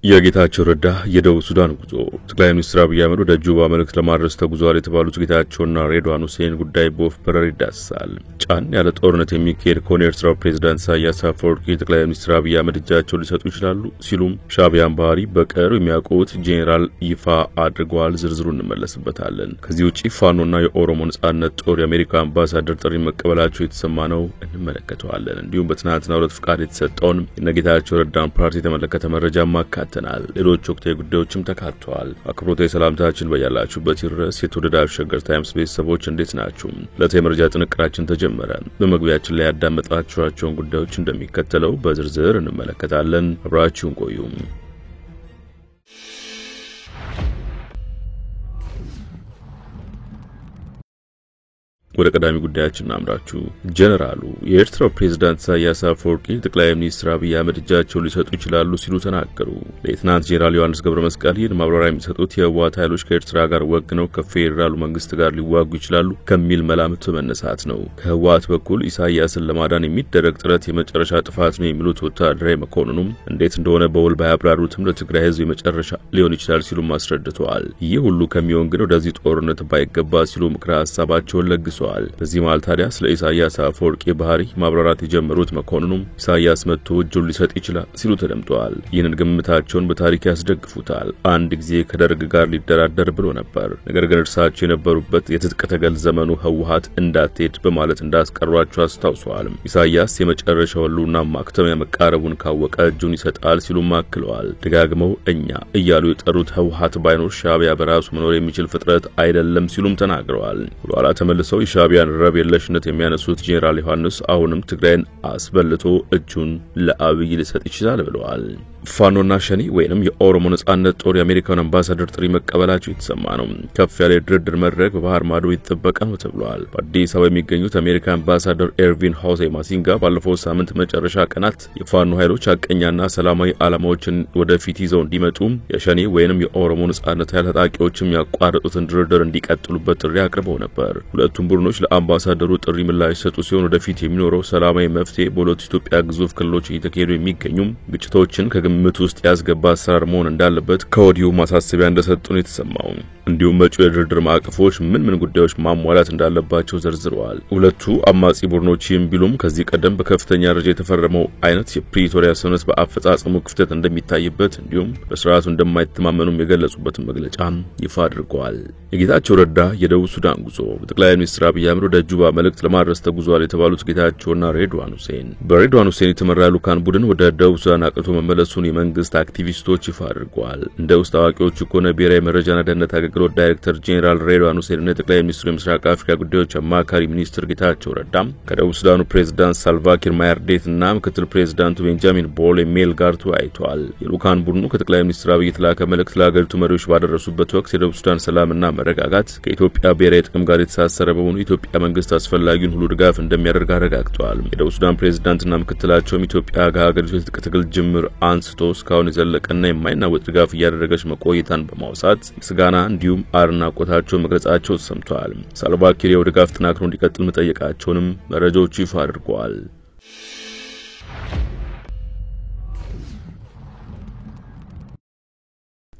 የጌታቸው ረዳ የደቡብ ሱዳን ጉዞ ጠቅላይ ሚኒስትር አብይ አህመድ ወደ ጁባ መልእክት ለማድረስ ተጉዟል የተባሉት ጌታቸውና ሬድዋን ሁሴን ጉዳይ በወፍ በረር ይዳሰሳል። ጫን ያለ ጦርነት የሚካሄድ ከሆነ ኤርትራው ፕሬዝዳንት ኢሳያስ አፈወርቂ ጠቅላይ ሚኒስትር አብይ አህመድ እጃቸውን ሊሰጡ ይችላሉ ሲሉም ሻዕቢያን ባህሪ በቅርብ የሚያውቁት ጄኔራል ይፋ አድርገዋል። ዝርዝሩን እንመለስበታለን። ከዚህ ውጪ ፋኖና የኦሮሞ ነጻነት ጦር የአሜሪካ አምባሳደር ጥሪ መቀበላቸው የተሰማ ነው፣ እንመለከተዋለን። እንዲሁም በትናንትናው ዕለት ፍቃድ የተሰጠውን የጌታቸው ረዳን ፓርቲ የተመለከተ መረጃ ማካተናል። ሌሎች ወቅታዊ ጉዳዮችም ተካተዋል። አክብሮታዊ ሰላምታችን በያላችሁበት ይድረስ። የተወደዳችሁ ሸገር ታይምስ ቤተሰቦች እንዴት ናችሁ? ለተመረጃ ጥንቅራችን ተጀመረ። በመግቢያችን ላይ ያዳመጣችኋቸውን ጉዳዮች እንደሚከተለው በዝርዝር እንመለከታለን። አብራችሁን ቆዩ። ወደ ቀዳሚ ጉዳያችን እናምራችሁ። ጀነራሉ የኤርትራው ፕሬዝዳንት ኢሳያስ አፈወርቂ ጠቅላይ ሚኒስትር አብይ አህመድ እጃቸውን ሊሰጡ ይችላሉ ሲሉ ተናገሩ። ሌተናንት ጄኔራል ዮሐንስ ገብረመስቀል ይህን ማብራሪያ የሚሰጡት የህወሓት ኃይሎች ከኤርትራ ጋር ወግነው ከፌዴራሉ መንግስት ጋር ሊዋጉ ይችላሉ ከሚል መላምት በመነሳት ነው። ከህወሓት በኩል ኢሳያስን ለማዳን የሚደረግ ጥረት የመጨረሻ ጥፋት ነው የሚሉት ወታደራዊ መኮንኑም እንዴት እንደሆነ በውል ባያብራሩትም ለትግራይ ህዝብ የመጨረሻ ሊሆን ይችላል ሲሉ አስረድተዋል። ይህ ሁሉ ከሚሆን ግን ወደዚህ ጦርነት ባይገባ ሲሉ ምክረ ሀሳባቸውን ለግሰዋል። በዚህ መሃል ታዲያ ስለ ኢሳያስ አፈወርቂ ባህሪ ማብራራት የጀመሩት መኮንኑም ኢሳያስ መጥቶ እጁን ሊሰጥ ይችላል ሲሉ ተደምጠዋል። ይህንን ግምታቸውን በታሪክ ያስደግፉታል። አንድ ጊዜ ከደርግ ጋር ሊደራደር ብሎ ነበር። ነገር ግን እርሳቸው የነበሩበት የትጥቅ ትግል ዘመኑ ህወሓት እንዳትሄድ በማለት እንዳስቀሯቸው አስታውሰዋል። ኢሳያስ የመጨረሻው ህልውና ማክተሚያ መቃረቡን ካወቀ እጁን ይሰጣል ሲሉ አክለዋል። ደጋግመው እኛ እያሉ የጠሩት ህወሓት ባይኖር ሻዕቢያ በራሱ መኖር የሚችል ፍጥረት አይደለም ሲሉም ተናግረዋል። ወደኋላ ተመልሰው ሻዕቢያን ረብ የለሽነት የሚያነሱት ጄኔራል ዮሐንስ አሁንም ትግራይን አስበልቶ እጁን ለአብይ ሊሰጥ ይችላል ብለዋል። ፋኖና ሸኔ ወይንም የኦሮሞ ነጻነት ጦር የአሜሪካን አምባሳደር ጥሪ መቀበላቸው የተሰማ ነው። ከፍ ያለ ድርድር መድረክ በባህር ማዶ ይተጠበቀ ነው ተብሏል። በአዲስ አበባ የሚገኙት አሜሪካ አምባሳደር ኤርቪን ሃውሴ ማሲንጋ ባለፈው ሳምንት መጨረሻ ቀናት የፋኖ ኃይሎች አቀኛና ሰላማዊ ዓላማዎችን ወደፊት ይዘው እንዲመጡ የሸኔ ወይንም የኦሮሞ ነጻነት ኃይል ታጣቂዎችም ያቋረጡትን ድርድር እንዲቀጥሉበት ጥሪ አቅርበው ነበር። ሁለቱም ቡድኖች ለአምባሳደሩ ጥሪ ምላሽ ሰጡ ሲሆን ወደፊት የሚኖረው ሰላማዊ መፍትሄ በሁለቱ ኢትዮጵያ ግዙፍ ክልሎች እየተካሄዱ የሚገኙ ግጭቶችን ምት ውስጥ ያስገባ አሰራር መሆን እንዳለበት ከወዲሁ ማሳሰቢያ እንደሰጡ ነው የተሰማው። እንዲሁም መጪው የድርድር ማዕቀፎች ምን ጉዳዮች ማሟላት እንዳለባቸው ዘርዝረዋል። ሁለቱ አማጺ ቡድኖችም ቢሉም ከዚህ ቀደም በከፍተኛ ደረጃ የተፈረመው አይነት የፕሪቶሪያ ስምምነት በአፈጻጸሙ ክፍተት እንደሚታይበት እንዲሁም በስርዓቱ እንደማይተማመኑም የገለጹበትን መግለጫ ይፋ አድርገዋል። የጌታቸው ረዳ የደቡብ ሱዳን ጉዞ በጠቅላይ ሚኒስትር አብይ አህመድ ወደ ጁባ መልእክት ለማድረስ ተጉዟል የተባሉት ጌታቸውና ሬድዋን ሁሴን በሬድዋን ሁሴን የተመራ ልኡካን ቡድን ወደ ደቡብ ሱዳን አቅንቶ መመለሱን የመንግስት አክቲቪስቶች ይፋ አድርገዋል። እንደ ውስጥ አዋቂዎቹ ከሆነ ብሔራዊ መረጃና ደህንነት አገልግሎት ዳይሬክተር ጄኔራል ሬድዋን ሁሴንና ጠቅላይ ሚኒስትሩ የምስራቅ አፍሪካ ጉዳዮች አማካሪ ሚኒስትር ጌታቸው ረዳም ከደቡብ ሱዳኑ ፕሬዝዳንት ሳልቫኪር ማያርዲትና ምክትል ፕሬዝዳንቱ ቤንጃሚን ቦል ሜል ጋር ተወያይተዋል። የልኡካን ቡድኑ ከጠቅላይ ሚኒስትር አብይ የተላከ መልእክት ለሀገሪቱ መሪዎች ባደረሱበት ወቅት የደቡብ ሱዳን ሰላምና መረጋጋት ከኢትዮጵያ ብሔራዊ ጥቅም ጋር የተሳሰረ በመሆኑ የኢትዮጵያ መንግስት አስፈላጊውን ሁሉ ድጋፍ እንደሚያደርግ አረጋግጠዋል። የደቡብ ሱዳን ፕሬዝዳንትና ምክትላቸውም ኢትዮጵያ ከሀገሪቱ የትጥቅ ትግል ጅምር አንስቶ እስካሁን የዘለቀና የማይናወጥ ድጋፍ እያደረገች መቆየታን በማውሳት ምስጋና እንዲሁም አድናቆታቸው መግለጻቸው ተሰምቷል። ሳልቫኪር የው ድጋፍ ተጠናክሮ እንዲቀጥል መጠየቃቸውንም መረጃዎቹ ይፋ አድርገዋል።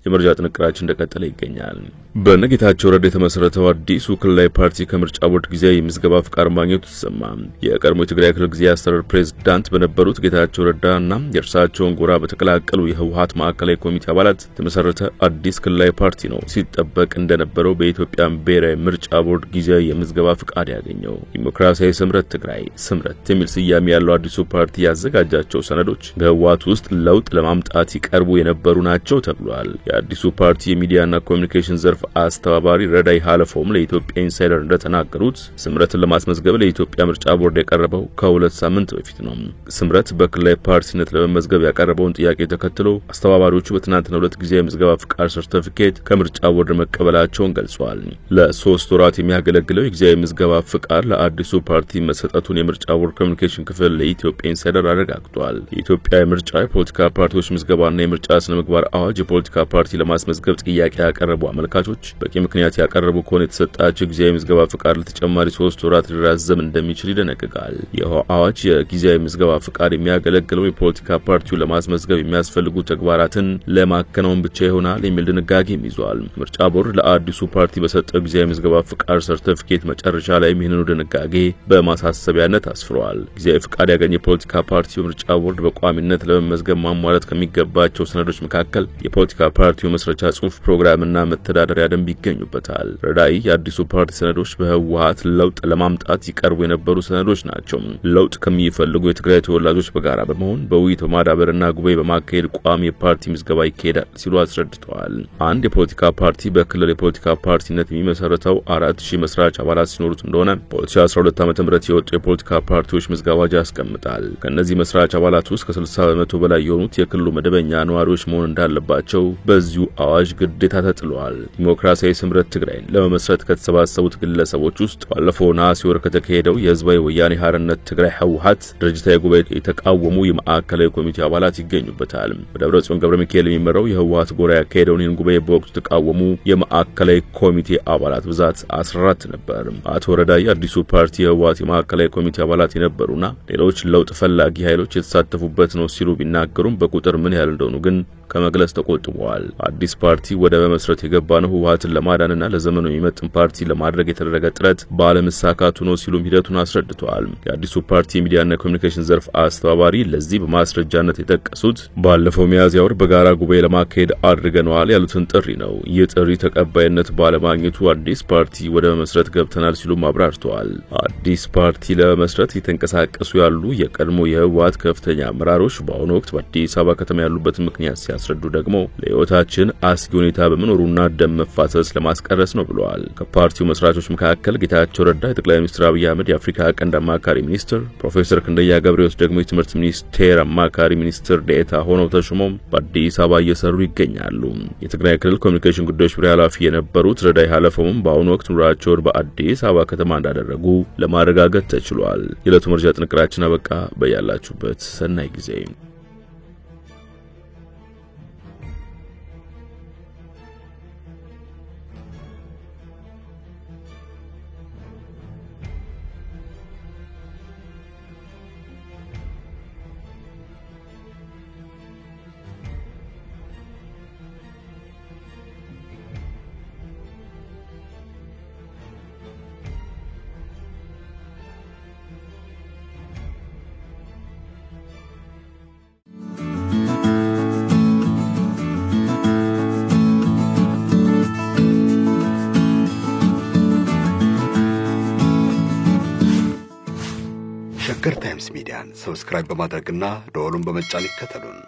የመረጃ ጥንቅራችን እንደቀጠለ ይገኛል። በነጌታቸው ረዳ የተመሰረተው አዲሱ ክልላዊ ፓርቲ ከምርጫ ቦርድ ጊዜያዊ ምዝገባ ፍቃድ ማግኘቱ ተሰማ። የቀድሞ የትግራይ ክልል ጊዜያዊ አስተዳደር ፕሬዝዳንት በነበሩት ጌታቸው ረዳና የእርሳቸውን ጎራ በተቀላቀሉ የህወሓት ማዕከላዊ ኮሚቴ አባላት የተመሰረተ አዲስ ክልላዊ ፓርቲ ነው ሲጠበቅ እንደነበረው በኢትዮጵያ ብሔራዊ ምርጫ ቦርድ ጊዜያዊ የምዝገባ ፍቃድ ያገኘው ዲሞክራሲያዊ ስምረት ትግራይ ስምረት የሚል ስያሜ ያለው አዲሱ ፓርቲ ያዘጋጃቸው ሰነዶች በህወሓት ውስጥ ለውጥ ለማምጣት ይቀርቡ የነበሩ ናቸው ተብሏል። የአዲሱ ፓርቲ የሚዲያና ኮሚኒኬሽን ዘርፍ አስተባባሪ ረዳይ ሀለፎም ለኢትዮጵያ ኢንሳይደር እንደተናገሩት ስምረትን ለማስመዝገብ ለኢትዮጵያ ምርጫ ቦርድ ያቀረበው ከሁለት ሳምንት በፊት ነው። ስምረት በክልላዊ ፓርቲነት ለመመዝገብ ያቀረበውን ጥያቄ ተከትሎ አስተባባሪዎቹ በትናንትናው ዕለት ጊዜያዊ ምዝገባ ፍቃድ ሰርቲፊኬት ከምርጫ ቦርድ መቀበላቸውን ገልጸዋል። ለሶስት ወራት የሚያገለግለው የጊዜያዊ ምዝገባ ፍቃድ ለአዲሱ ፓርቲ መሰጠቱን የምርጫ ቦርድ ኮሚኒኬሽን ክፍል ለኢትዮጵያ ኢንሳይደር አረጋግጧል። የኢትዮጵያ ምርጫ የፖለቲካ ፓርቲዎች ምዝገባና የምርጫ ስነ ምግባር አዋጅ የፖለቲካ ፓርቲ ለማስመዝገብ ጥያቄ ያቀረቡ አመልካቾች አባላቶች በቂ ምክንያት ያቀረቡ ከሆነ የተሰጣቸው ጊዜያዊ ምዝገባ ፍቃድ ለተጨማሪ 3 ወራት ሊራዘም እንደሚችል ይደነግጋል። ይህ አዋጅ የጊዜያዊ ምዝገባ ፍቃድ የሚያገለግለው የፖለቲካ ፓርቲው ለማስመዝገብ የሚያስፈልጉ ተግባራትን ለማከናወን ብቻ ይሆናል የሚል ድንጋጌም ይዟል። ምርጫ ቦርድ ለአዲሱ ፓርቲ በሰጠው ጊዜያዊ ምዝገባ ፍቃድ ሰርቲፊኬት መጨረሻ ላይ ይህንኑ ድንጋጌ በማሳሰቢያነት አስፍሯል። ጊዜያዊ ፍቃድ ያገኘ የፖለቲካ ፓርቲ በምርጫ ቦርድ በቋሚነት ለመመዝገብ ማሟላት ከሚገባቸው ሰነዶች መካከል የፖለቲካ ፓርቲው መስረቻ ጽሑፍ፣ ፕሮግራምና መተዳደሪያ ደንብ ይገኙበታል። ረዳይ የአዲሱ ፓርቲ ሰነዶች በህወሓት ለውጥ ለማምጣት ይቀርቡ የነበሩ ሰነዶች ናቸው። ለውጥ ከሚፈልጉ የትግራይ ተወላጆች በጋራ በመሆን በውይይት በማዳበርና ጉባኤ በማካሄድ ቋሚ የፓርቲ ምዝገባ ይካሄዳል ሲሉ አስረድተዋል። አንድ የፖለቲካ ፓርቲ በክልል የፖለቲካ ፓርቲነት የሚመሰረተው 4000 መስራች አባላት ሲኖሩት እንደሆነ በ2012 ዓ.ም የወጡ የፖለቲካ ፓርቲዎች ምዝገባ አዋጅ ያስቀምጣል። ከነዚህ መስራች አባላት ውስጥ ከ60% በላይ የሆኑት የክልሉ መደበኛ ነዋሪዎች መሆን እንዳለባቸው በዚሁ አዋጅ ግዴታ ተጥሏል። ዲሞክራሲያዊ ስምረት ትግራይን ለመመስረት ከተሰባሰቡት ግለሰቦች ውስጥ ባለፈው ነሐሴ ወር ከተካሄደው የህዝባዊ ወያኔ ሓርነት ትግራይ ህወሓት ድርጅታዊ ጉባኤ የተቃወሙ የማዕከላዊ ኮሚቴ አባላት ይገኙበታል። በደብረጽዮን ገብረሚካኤል የሚመራው የህወሓት ጎራ ያካሄደውን ይህን ጉባኤ በወቅቱ ተቃወሙ የማዕከላዊ ኮሚቴ አባላት ብዛት 14 ነበር። አቶ ረዳይ አዲሱ ፓርቲ የህወሓት የማዕከላዊ ኮሚቴ አባላት የነበሩና ሌሎች ለውጥ ፈላጊ ኃይሎች የተሳተፉበት ነው ሲሉ ቢናገሩም በቁጥር ምን ያህል እንደሆኑ ግን ከመግለጽ ተቆጥበዋል። አዲስ ፓርቲ ወደ መመስረት የገባነው ህወሓትን ለማዳንና ለዘመኑ የሚመጥን ፓርቲ ለማድረግ የተደረገ ጥረት ባለመሳካቱ ነው ሲሉ ሂደቱን አስረድተዋል። የአዲሱ ፓርቲ የሚዲያና ኮሚኒኬሽን ዘርፍ አስተባባሪ ለዚህ በማስረጃነት የጠቀሱት ባለፈው ሚያዝያ ወር በጋራ ጉባኤ ለማካሄድ አድርገናል ያሉትን ጥሪ ነው። ይህ ጥሪ ተቀባይነት ባለማግኘቱ አዲስ ፓርቲ ወደ መመስረት ገብተናል ሲሉ አብራርተዋል። አዲስ ፓርቲ ለመመስረት የተንቀሳቀሱ ያሉ የቀድሞ የህወሓት ከፍተኛ አመራሮች በአሁኑ ወቅት በአዲስ አበባ ከተማ ያሉበት ምክንያት ሲያስረዱ ደግሞ ለህይወታችን አስጊ ሁኔታ በመኖሩና ደም መፋሰስ ለማስቀረስ ነው ብለዋል። ከፓርቲው መስራቾች መካከል ጌታቸው ረዳ የጠቅላይ ሚኒስትር አብይ አህመድ የአፍሪካ ቀንድ አማካሪ ሚኒስትር፣ ፕሮፌሰር ክንደያ ገብረሕይወት ደግሞ የትምህርት ሚኒስቴር አማካሪ ሚኒስትር ዴኤታ ሆነው ተሾመው በአዲስ አበባ እየሰሩ ይገኛሉ። የትግራይ ክልል ኮሚኒኬሽን ጉዳዮች ቢሮ ኃላፊ የነበሩት ረዳይ ሀለፎም በአሁኑ ወቅት ኑሯቸውን በአዲስ አበባ ከተማ እንዳደረጉ ለማረጋገጥ ተችሏል። የዕለቱ መረጃ ጥንቅራችን አበቃ። በያላችሁበት ሰናይ ጊዜ ሸገር ታይምስ ሚዲያን ሰብስክራይብ በማድረግና ደወሉን በመጫን ይከተሉን።